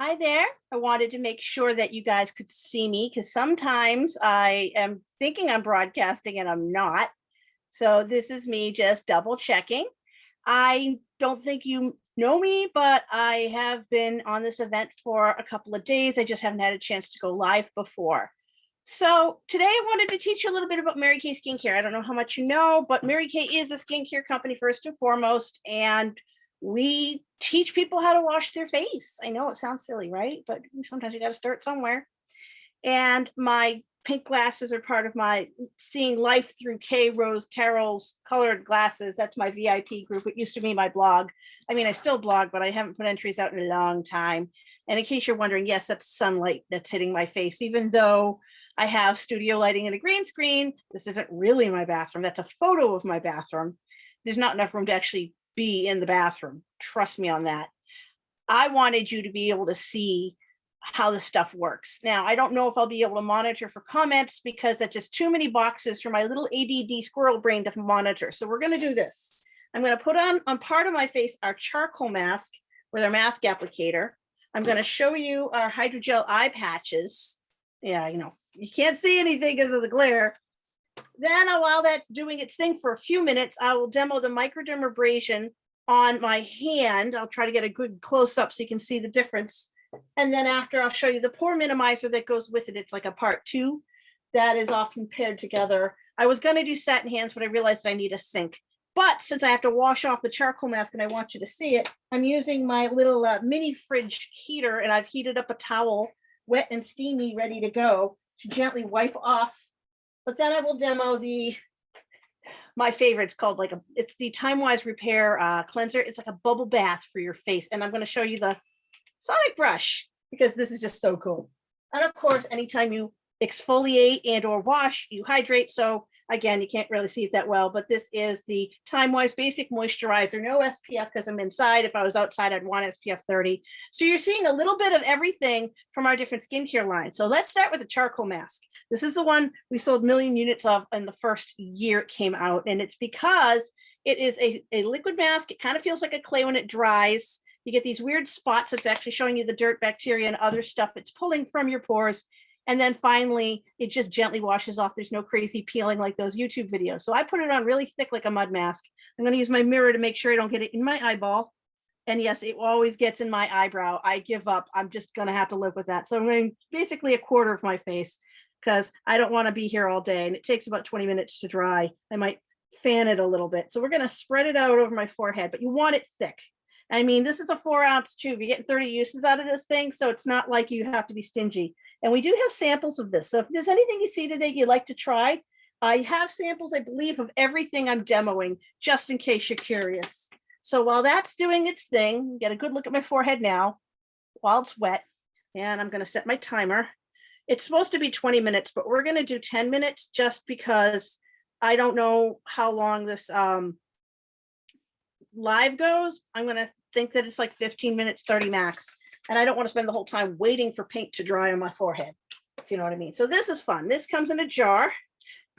Hi there. I wanted to make sure that you guys could see me because sometimes I am thinking I'm broadcasting and I'm not. So this is me just double checking. I don't think you know me, but I have been on this event for a couple of days. I just haven't had a chance to go live before. So today I wanted to teach you a little bit about Mary Kay Skincare. I don't know how much you know, but Mary Kay is a skincare company first and foremost, and we teach people how to wash their face. I know it sounds silly, right? But sometimes you got to start somewhere. And my pink glasses are part of my Seeing Life Through K Rose Carol's colored glasses. That's my VIP group. It used to be my blog. I mean, I still blog, but I haven't put entries out in a long time. And in case you're wondering, yes, that's sunlight that's hitting my face, even though I have studio lighting and a green screen. This isn't really my bathroom. That's a photo of my bathroom. There's not enough room to actually be in the bathroom. Trust me on that. I wanted you to be able to see how this stuff works. Now, I don't know if I'll be able to monitor for comments because that's just too many boxes for my little ADD squirrel brain to monitor. So we're going to do this. I'm going to put on part of my face our charcoal mask with our mask applicator. I'm going to show you our Hydrogel Eye Patches. Yeah, you can't see anything because of the glare. Then while that's doing its thing for a few minutes, I will demo the Microdermabrasion on my hand. I'll try to get a good close-up so you can see the difference. And then after, I'll show you the pore minimizer that goes with it. It's like a part 2 that is often paired together. I was going to do satin hands, but I realized I need a sink. But since I have to wash off the charcoal mask and I want you to see it, I'm using my little mini fridge heater, and I've heated up a towel, wet and steamy, ready to go to gently wipe off. But then I will demo my favorite. It's called it's the TimeWise Repair cleanser. It's like a bubble bath for your face. And I'm going to show you the Sonic brush because this is just so cool. And of course, anytime you exfoliate and or wash, you hydrate. So again, you can't really see it that well, but this is the TimeWise Basic Moisturizer. No SPF because I'm inside. If I was outside, I'd want SPF 30. So you're seeing a little bit of everything from our different skincare lines. So let's start with the charcoal mask. This is the one we sold 1 million units of in the first year it came out. And it's because it is a liquid mask. It kind of feels like a clay when it dries. You get these weird spots. It's actually showing you the dirt, bacteria, and other stuff it's pulling from your pores. And then finally, it just gently washes off. There's no crazy peeling like those YouTube videos. So I put it on really thick like a mud mask. I'm going to use my mirror to make sure I don't get it in my eyeball. And yes, it always gets in my eyebrow. I give up. I'm just going to have to live with that. So I'm going basically a quarter of my face because I don't want to be here all day. And it takes about 20 minutes to dry. I might fan it a little bit. So we're going to spread it out over my forehead, but you want it thick. I mean, this is a 4-ounce tube. You're getting 30 uses out of this thing. So it's not like you have to be stingy. And we do have samples of this. So if there's anything you see today you'd like to try, I have samples, I believe, of everything I'm demoing, just in case you're curious. So while that's doing its thing, get a good look at my forehead now while it's wet. And I'm going to set my timer. It's supposed to be 20 minutes, but we're going to do 10 minutes just because I don't know how long this live goes. I'm going to think that it's like 15 minutes, 30 max. And I don't want to spend the whole time waiting for paint to dry on my forehead, if you know what I mean. So this is fun. This comes in a jar.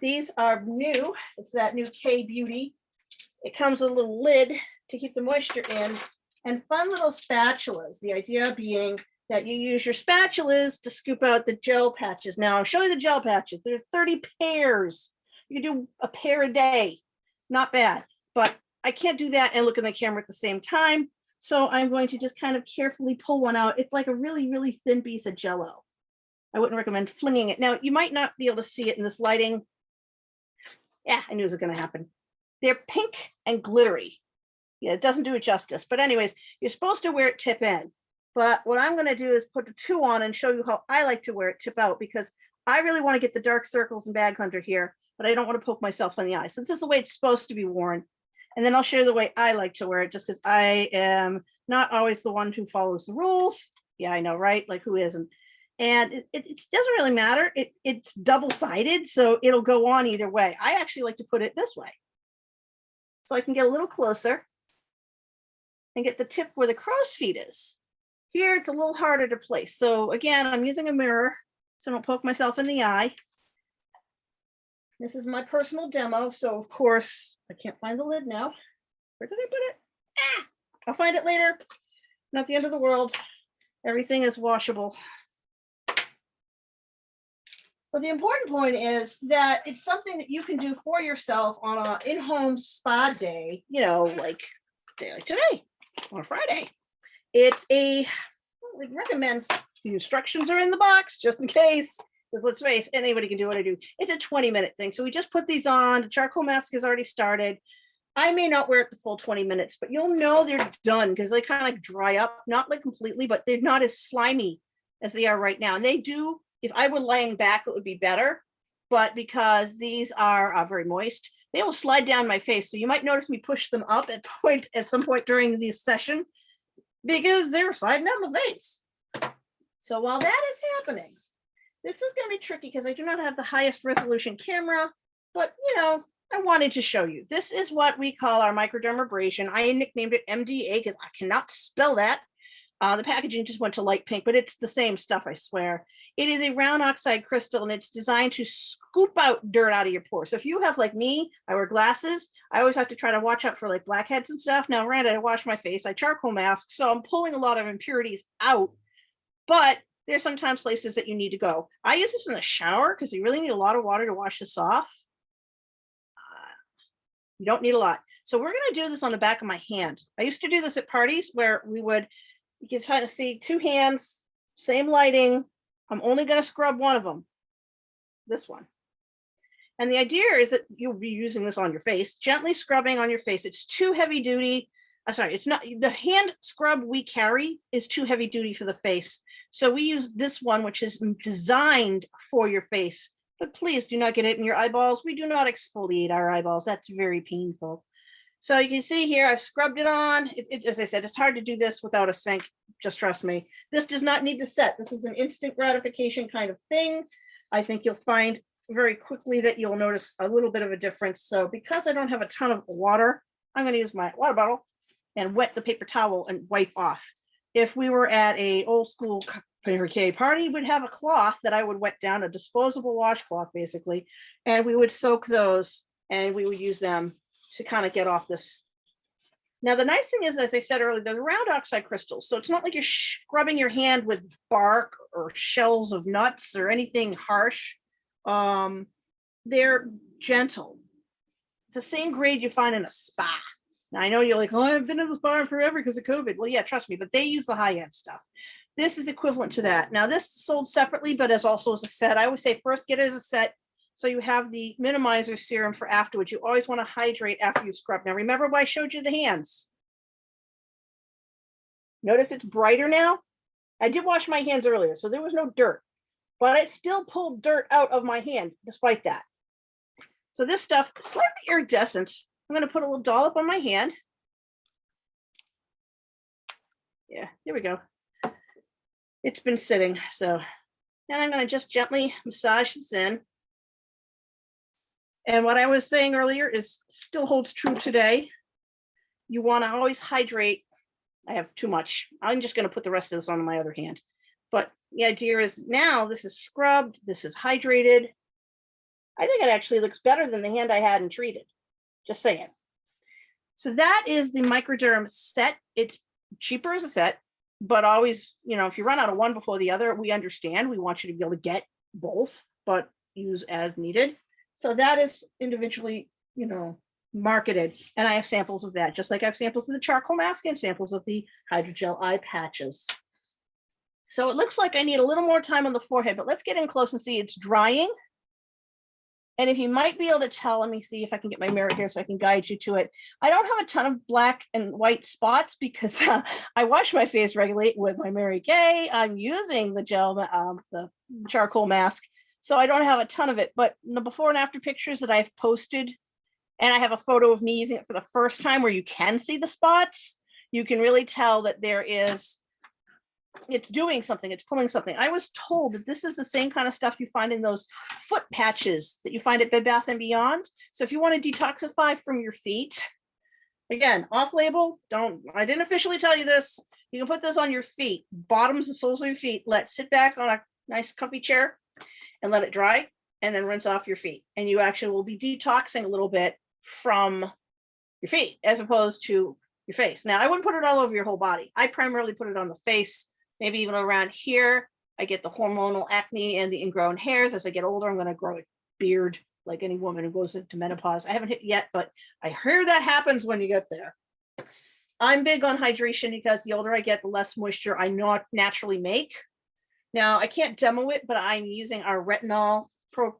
These are new. It's that new K Beauty. It comes with a little lid to keep the moisture in, and fun little spatulas. The idea being that you use your spatulas to scoop out the gel patches. Now I'll show you the gel patches. There's 30 pairs. You can do a pair a day. Not bad, but I can't do that and look in the camera at the same time. So I'm going to just kind of carefully pull one out. It's like a really, really thin piece of Jell-O. I wouldn't recommend flinging it. Now, you might not be able to see it in this lighting. Yeah, I knew it was going to happen. They're pink and glittery. Yeah, it doesn't do it justice. But anyways, you're supposed to wear it tip in. But what I'm going to do is put the 2 on and show you how I like to wear it tip out, because I really want to get the dark circles and bag hunter here, but I don't want to poke myself in the eye. So this is the way it's supposed to be worn. And then I'll show you the way I like to wear it, just because I am not always the one who follows the rules. Yeah, I know, right? Like, who isn't? And it doesn't really matter. It's double-sided, so it'll go on either way. I actually like to put it this way, so I can get a little closer and get the tip where the crow's feet is. Here, it's a little harder to place. So again, I'm using a mirror so I don't poke myself in the eye. This is my personal demo. So of course, I can't find the lid now. Where did I put it? I'll find it later. Not the end of the world. Everything is washable. But the important point is that it's something that you can do for yourself on an in-home spa day, you know, like day like today, on a Friday. It's it recommends the instructions are in the box just in case, because let's face it, anybody can do what I do. It's a 20-minute thing. So we just put these on. The charcoal mask has already started. I may not wear it the full 20 minutes, but you'll know they're done because they kind of like dry up, not like completely, but they're not as slimy as they are right now. And they do, if I were laying back, it would be better. But because these are very moist, they will slide down my face. So you might notice me push them up at some point during the session because they're sliding down my face. So while that is happening, this is going to be tricky because I do not have the highest resolution camera, but you know, I wanted to show you. This is what we call our microdermabrasion. I nicknamed it MDA because I cannot spell that. The packaging just went to light pink, but it's the same stuff, I swear. It is a round oxide crystal, and it's designed to scoop out dirt out of your pores. So if you have, like me, I wear glasses. I always have to try to watch out for like blackheads and stuff. Now, granted, I wash my face, I charcoal mask, so I'm pulling a lot of impurities out, but there's sometimes places that you need to go. I use this in the shower because you really need a lot of water to wash this off. You don't need a lot. So we're going to do this on the back of my hand. I used to do this at parties where you can kind of see two hands, same lighting. I'm only going to scrub one of them, this one. And the idea is that you'll be using this on your face, gently scrubbing on your face. It's too heavy duty. Sorry, it's not, the hand scrub we carry is too heavy duty for the face. So we use this one, which is designed for your face. But please do not get it in your eyeballs. We do not exfoliate our eyeballs. That's very painful. So you can see here, I've scrubbed it on. As I said, it's hard to do this without a sink. Just trust me. This does not need to set. This is an instant gratification kind of thing. I think you'll find very quickly that you'll notice a little bit of a difference. So because I don't have a ton of water, I'm going to use my water bottle and wet the paper towel and wipe off. If we were at a old school party, we'd have a cloth that I would wet down, a disposable washcloth basically, and we would soak those and we would use them to kind of get off this. Now the nice thing is, as I said earlier, they're round oxide crystals, so it's not like you're scrubbing your hand with bark or shells of nuts or anything harsh. They're gentle. It's the same grade you find in a spa. Now I know you're like, oh, I've been in the spa forever because of COVID. Well, yeah, trust me, but they use the high-end stuff. This is equivalent to that. Now this is sold separately, but as also as a set. I would say first get it as a set. So you have the minimizer serum for afterwards. You always want to hydrate after you scrub. Now remember why I showed you the hands. Notice it's brighter now. I did wash my hands earlier, so there was no dirt, but it still pulled dirt out of my hand despite that. So this stuff is slightly iridescent. I'm going to put a little dollop on my hand. Yeah, here we go. It's been sitting, so now I'm going to just gently massage this in. And what I was saying earlier is still holds true today. You want to always hydrate. I have too much. I'm just going to put the rest of this on my other hand. But the idea is now this is scrubbed, this is hydrated. I think it actually looks better than the hand I had and treated. Just saying. So that is the Microderm set. It's cheaper as a set, but always, you know, if you run out of one before the other, we understand. We want you to be able to get both, but use as needed. So that is individually, you know, marketed. And I have samples of that, just like I have samples of the charcoal mask and samples of the Hydrogel Eye Patches. So it looks like I need a little more time on the forehead, but let's get in close and see it's drying. And if you might be able to tell, let me see if I can get my mirror here so I can guide you to it. I don't have a ton of black and white spots because I wash my face regularly with my Mary Kay. I'm using the the charcoal mask. So I don't have a ton of it, but the before and after pictures that I've posted, and I have a photo of me using it for the first time where you can see the spots, you can really tell that it's doing something, it's pulling something. I was told that this is the same kind of stuff you find in those foot patches that you find at Bed Bath & Beyond. So if you want to detoxify from your feet, again, off label, I didn't officially tell you this. You can put this on your feet, bottoms and soles of your feet, sit back on a nice comfy chair and let it dry, and then rinse off your feet. And you actually will be detoxing a little bit from your feet as opposed to your face. Now, I wouldn't put it all over your whole body. I primarily put it on the face maybe even around here. I get the hormonal acne and the ingrown hairs. As I get older, I'm going to grow a beard like any woman who goes into menopause. I haven't hit yet, but I hear that happens when you get there. I'm big on hydration because the older I get, the less moisture I not naturally make. Now, I can't demo it, but I'm using our Retinol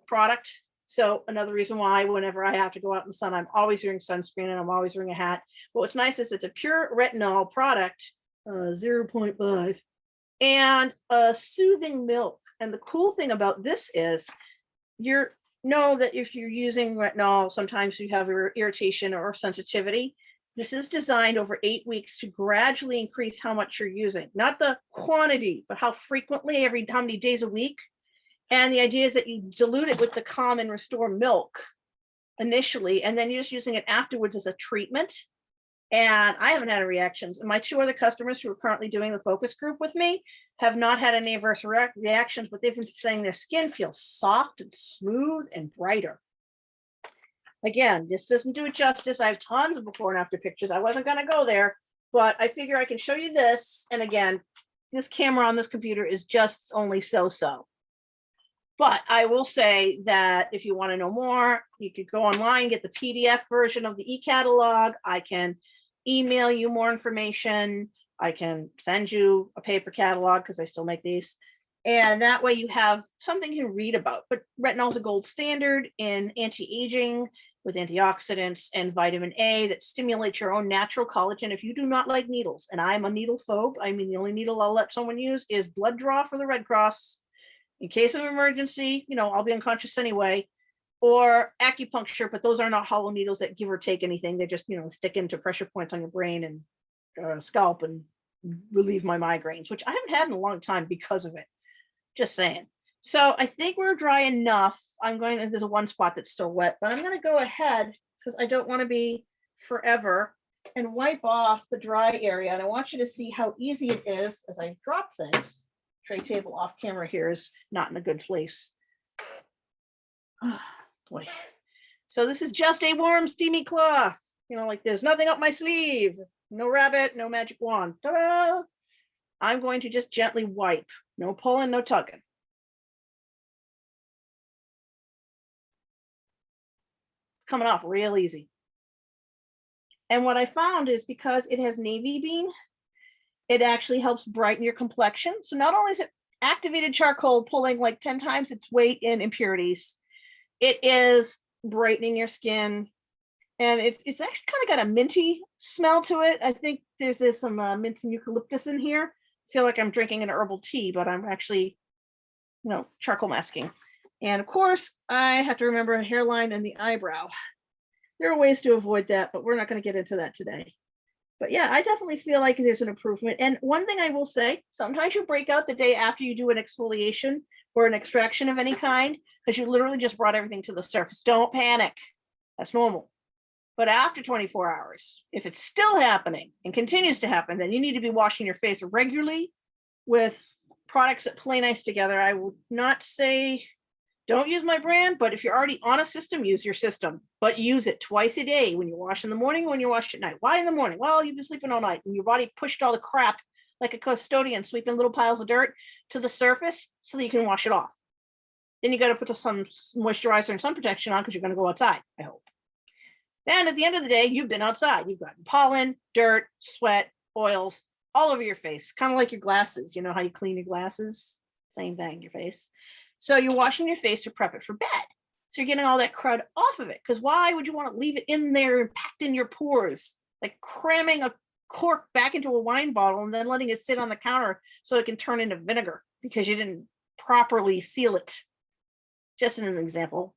product. So another reason why whenever I have to go out in the sun, I'm always wearing sunscreen and I'm always wearing a hat. But what's nice is it's a pure retinol product, 0.5, and a soothing milk. And the cool thing about this is know that if you're using retinol, sometimes you have irritation or sensitivity. This is designed over 8 weeks to gradually increase how much you're using, not the quantity, but how frequently, how many days a week. And the idea is that you dilute it with the Calm and Restore milk initially, and then you're just using it afterwards as a treatment. And I haven't had any reactions. And my 2 other customers who are currently doing the focus group with me have not had any adverse reactions, but they've been saying their skin feels soft and smooth and brighter. Again, this doesn't do it justice. I have tons of before and after pictures. I wasn't going to go there, but I figure I can show you this. And again, this camera on this computer is just only so-so. But I will say that if you want to know more, you could go online, get the PDF version of the e-catalog. I can email you more information. I can send you a paper catalog because I still make these. And that way you have something to read about. But retinol is a gold standard in anti-aging with antioxidants and vitamin A that stimulates your own natural collagen. If you do not like needles, and I'm a needle phobe, I mean, the only needle I'll let someone use is blood draw for the Red Cross. In case of emergency, I'll be unconscious anyway, or acupuncture, but those are not hollow needles that give or take anything. They just, stick into pressure points on your brain and scalp and relieve my migraines, which I haven't had in a long time because of it. Just saying. So I think we're dry enough. There's a one spot that's still wet, but I'm going to go ahead because I don't want to be forever and wipe off the dry area. And I want you to see how easy it is as I drop things. Tray table off camera here is not in a good place. Oh, boy. So this is just a warm, steamy cloth. Like there's nothing up my sleeve. No rabbit, no magic wand. Ta-da! I'm going to just gently wipe. No pulling, no tugging. It's coming off real easy. And what I found is because it has navy bean, it actually helps brighten your complexion. So not only is it activated charcoal pulling like 10 times its weight in impurities, it is brightening your skin. And it's actually kind of got a minty smell to it. I think there's some mint and eucalyptus in here. I feel like I'm drinking an herbal tea, but I'm actually, charcoal masking. And of course, I have to remember a hairline and the eyebrow. There are ways to avoid that, but we're not going to get into that today. But yeah, I definitely feel like there's an improvement. And one thing I will say, sometimes you break out the day after you do an exfoliation or an extraction of any kind, because you literally just brought everything to the surface. Don't panic. That's normal. But after 24 hours, if it's still happening and continues to happen, then you need to be washing your face regularly with products that play nice together. I would not say don't use my brand, but if you're already on a system, use your system, but use it twice a day when you wash in the morning, when you wash at night. Why in the morning? Well, you've been sleeping all night and your body pushed all the crap like a custodian sweeping little piles of dirt to the surface so that you can wash it off. Then you got to put some moisturizer and sun protection on because you're going to go outside, I hope. Then at the end of the day, you've been outside. You've gotten pollen, dirt, sweat, oils all over your face, kind of like your glasses. You know how you clean your glasses? Same thing, your face. So you're washing your face to prep it for bed. So you're getting all that crud off of it. Because why would you want to leave it in there and packed in your pores? Like cramming a cork back into a wine bottle and then letting it sit on the counter so it can turn into vinegar because you didn't properly seal it. Just as an example.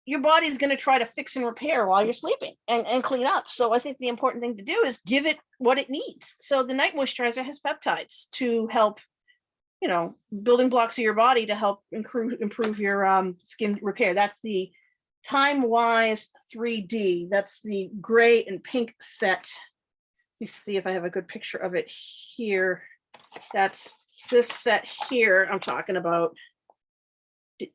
Your body is going to try to fix and repair while you're sleeping and clean up. So I think the important thing to do is give it what it needs. So the night moisturizer has peptides to help, building blocks of your body to help improve your skin repair. That's the TimeWise 3D. That's the gray and pink set. Let me see if I have a good picture of it here. That's this set here I'm talking about.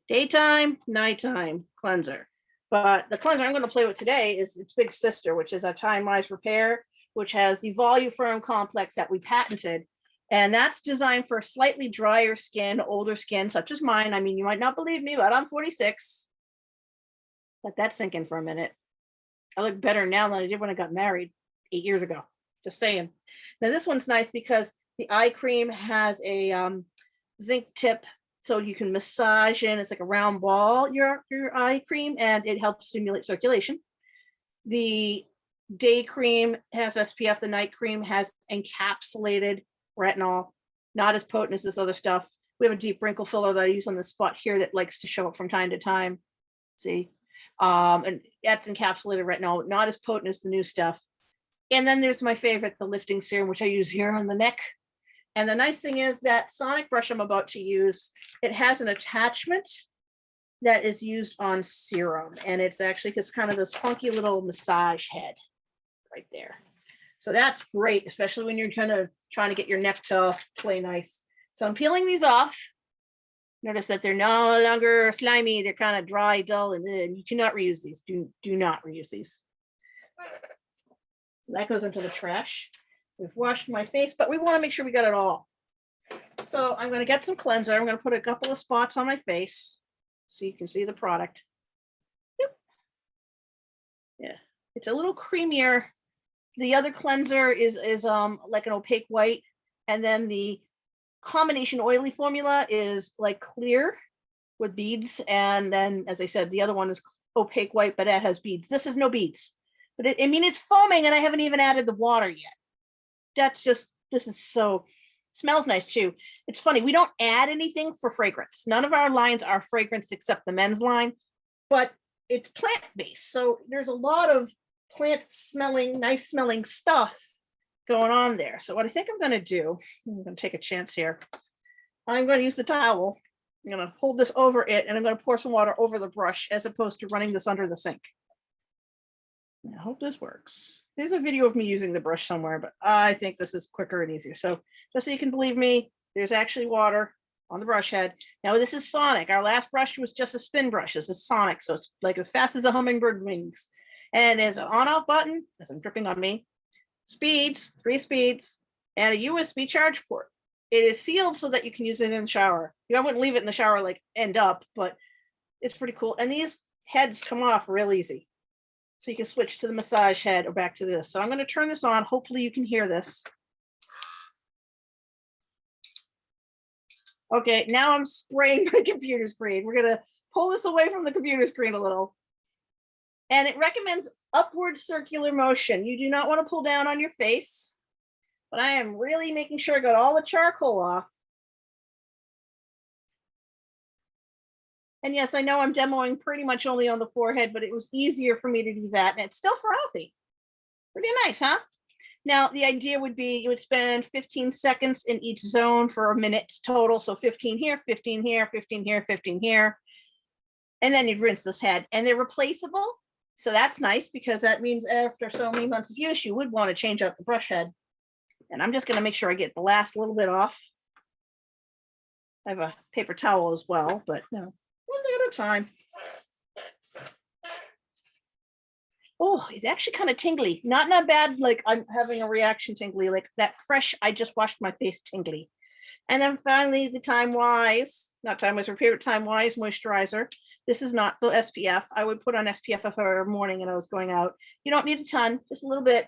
Daytime, nighttime cleanser. But the cleanser I'm going to play with today is its big sister, which is a TimeWise Repair, which has the Voluform complex that we patented. And that's designed for slightly drier skin, older skin, such as mine. I mean, you might not believe me, but I'm 46. Let that sink in for a minute. I look better now than I did when I got married 8 years ago. Just saying. Now this one's nice because the eye cream has a zinc tip, so you can massage in. It's like a round ball, your eye cream, and it helps stimulate circulation. The day cream has SPF. The night cream has encapsulated retinol, not as potent as this other stuff. We have a deep wrinkle filler that I use on the spot here that likes to show up from time to time. See, and that's encapsulated retinol, not as potent as the new stuff. And then there's my favorite, the lifting serum, which I use here on the neck. And the nice thing is that Sonic brush I'm about to use, it has an attachment that is used on serum. And it's actually just kind of this funky little massage head right there. So that's great, especially when you're trying to get your neck to play nice. So I'm peeling these off. Notice that they're no longer slimy. They're kind of dry, dull, and you cannot reuse these. Do not reuse these. So that goes into the trash. We've washed my face, but we want to make sure we got it all. So I'm going to get some cleanser. I'm going to put a couple of spots on my face so you can see the product. Yep. Yeah, it's a little creamier. The other cleanser is like an opaque white, and then the combination oily formula is like clear with beads, and then, as I said, the other one is opaque white, but it has beads. This is no beads, but I mean, it's foaming, and I haven't even added the water yet. That's just, this is so, smells nice too. It's funny, we don't add anything for fragrance. None of our lines are fragrance except the men's line, but it's plant-based. So there's a lot of plant smelling, nice smelling stuff going on there. So what I think I'm going to do, I'm going to take a chance here. I'm going to use the towel. I'm going to hold this over it, and I'm going to pour some water over the brush as opposed to running this under the sink. I hope this works. There's a video of me using the brush somewhere, but I think this is quicker and easier. So just so you can believe me, there's actually water on the brush head. Now this is Sonic. Our last brush was just a spin brush. This is Sonic, so it's like as fast as a hummingbird wings. And there's an on-off button, as I'm dripping on me, speeds, 3 speeds, and a USB charge port. It is sealed so that you can use it in the shower. I wouldn't leave it in the shower like end up, but it's pretty cool. And these heads come off real easy. So you can switch to the massage head or back to this. So I'm going to turn this on. Hopefully you can hear this. Okay, now I'm spraying my computer screen. We're going to pull this away from the computer screen a little. And it recommends upward circular motion. You do not want to pull down on your face, but I am really making sure I got all the charcoal off. And yes, I know I'm demoing pretty much only on the forehead, but it was easier for me to do that. And it's still frothy. Pretty nice, huh? Now, the idea would be you would spend 15 seconds in each zone for a minute total. So 15 here, 15 here, 15 here, 15 here. And then you'd rinse this head. And they're replaceable. So that's nice because that means after so many months of use, you would want to change out the brush head. And I'm just going to make sure I get the last little bit off. I have a paper towel as well, but you know, one thing at a time. Oh, it's actually kind of tingly. Not bad, like I'm having a reaction tingly, like that fresh, I just washed my face tingly. And then finally the TimeWise, not TimeWise Repair, but TimeWise Moisturizer. This is not the SPF. I would put on SPF if I were morning and I was going out. You don't need a ton, just a little bit.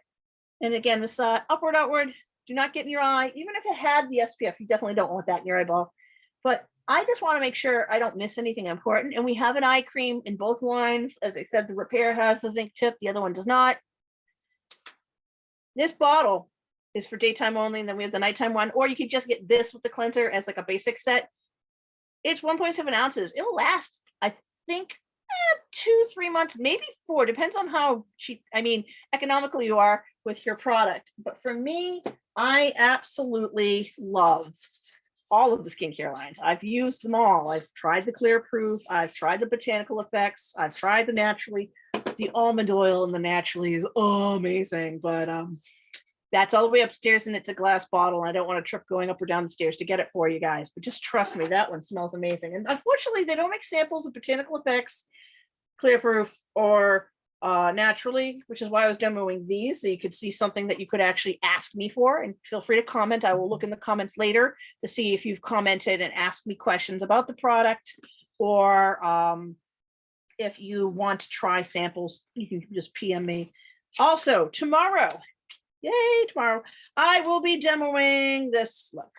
And again, this upward, outward, do not get in your eye. Even if it had the SPF, you definitely don't want that in your eyeball. But I just want to make sure I don't miss anything important. And we have an eye cream in both lines. As I said, the Repair has the zinc tip. The other one does not. This bottle is for daytime only. And then we have the nighttime one. Or you could just get this with the cleanser as like a basic set. It's 1.7 ounces. It'll last, I think, 2-3 months, maybe 4. Depends on how cheap, economical you are with your product. But for me, I absolutely love all of the skincare lines. I've used them all. I've tried the Clear Proof. I've tried the Botanical Effects. I've tried the Naturally. The almond oil and the Naturally is amazing. But that's all the way upstairs, and it's a glass bottle. I don't want to trip going up or down the stairs to get it for you guys. But just trust me, that one smells amazing. And unfortunately, they don't make samples of Botanical Effects, Clear Proof, or naturally, which is why I was demoing these, so you could see something that you could actually ask me for. And feel free to comment. I will look in the comments later to see if you've commented and asked me questions about the product, or if you want to try samples, you can just PM me. Also, tomorrow, yay, tomorrow, I will be demoing this look.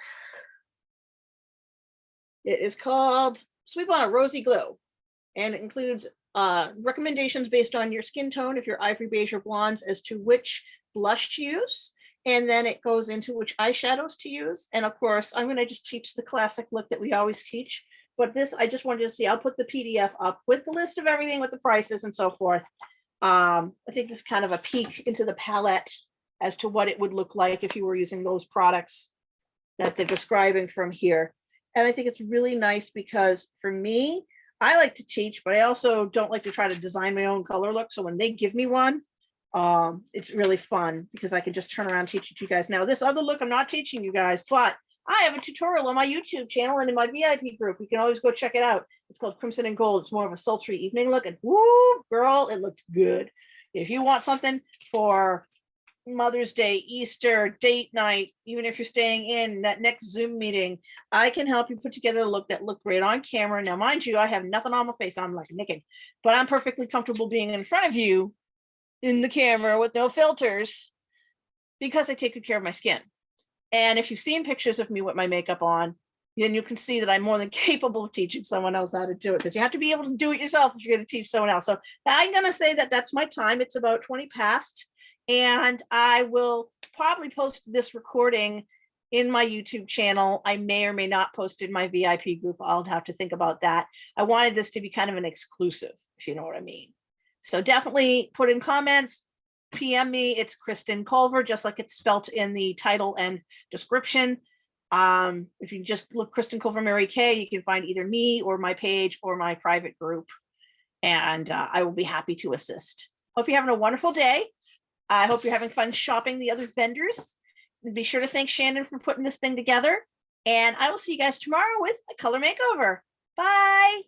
It is called Sweep on a Rosy Glow, and it includes recommendations based on your skin tone, if you're ivory, beige, or blondes, as to which blush to use. And then it goes into which eyeshadows to use. And of course, I'm going to just teach the classic look that we always teach. But this, I just wanted to see, I'll put the PDF up with the list of everything, with the prices and so forth. I think this is kind of a peek into the palette as to what it would look like if you were using those products that they're describing from here. And I think it's really nice because for me, I like to teach, but I also don't like to try to design my own color look. So when they give me one, it's really fun because I can just turn around and teach it to you guys. Now, this other look I'm not teaching you guys, but I have a tutorial on my YouTube channel and in my VIP group. You can always go check it out. It's called Crimson and Gold. It's more of a sultry evening look, and woo, girl, it looked good. If you want something for Mother's Day, Easter, date night, even if you're staying in that next Zoom meeting, I can help you put together a look that looked great on camera. Now, mind you, I have nothing on my face. I'm like naked, but I'm perfectly comfortable being in front of you in the camera with no filters because I take good care of my skin. And if you've seen pictures of me with my makeup on, then you can see that I'm more than capable of teaching someone else how to do it, because you have to be able to do it yourself if you're going to teach someone else. So I'm going to say that that's my time. It's about 20 past. And I will probably post this recording in my YouTube channel. I may or may not post in my VIP group. I'll have to think about that. I wanted this to be kind of an exclusive, if you know what I mean. So definitely put in comments, PM me. It's Kristen Culver, just like it's spelt in the title and description. If you just look Kristen Culver Mary Kay, you can find either me or my page or my private group. And I will be happy to assist. Hope you're having a wonderful day. I hope you're having fun shopping the other vendors. And be sure to thank Shannon for putting this thing together. And I will see you guys tomorrow with a color makeover. Bye.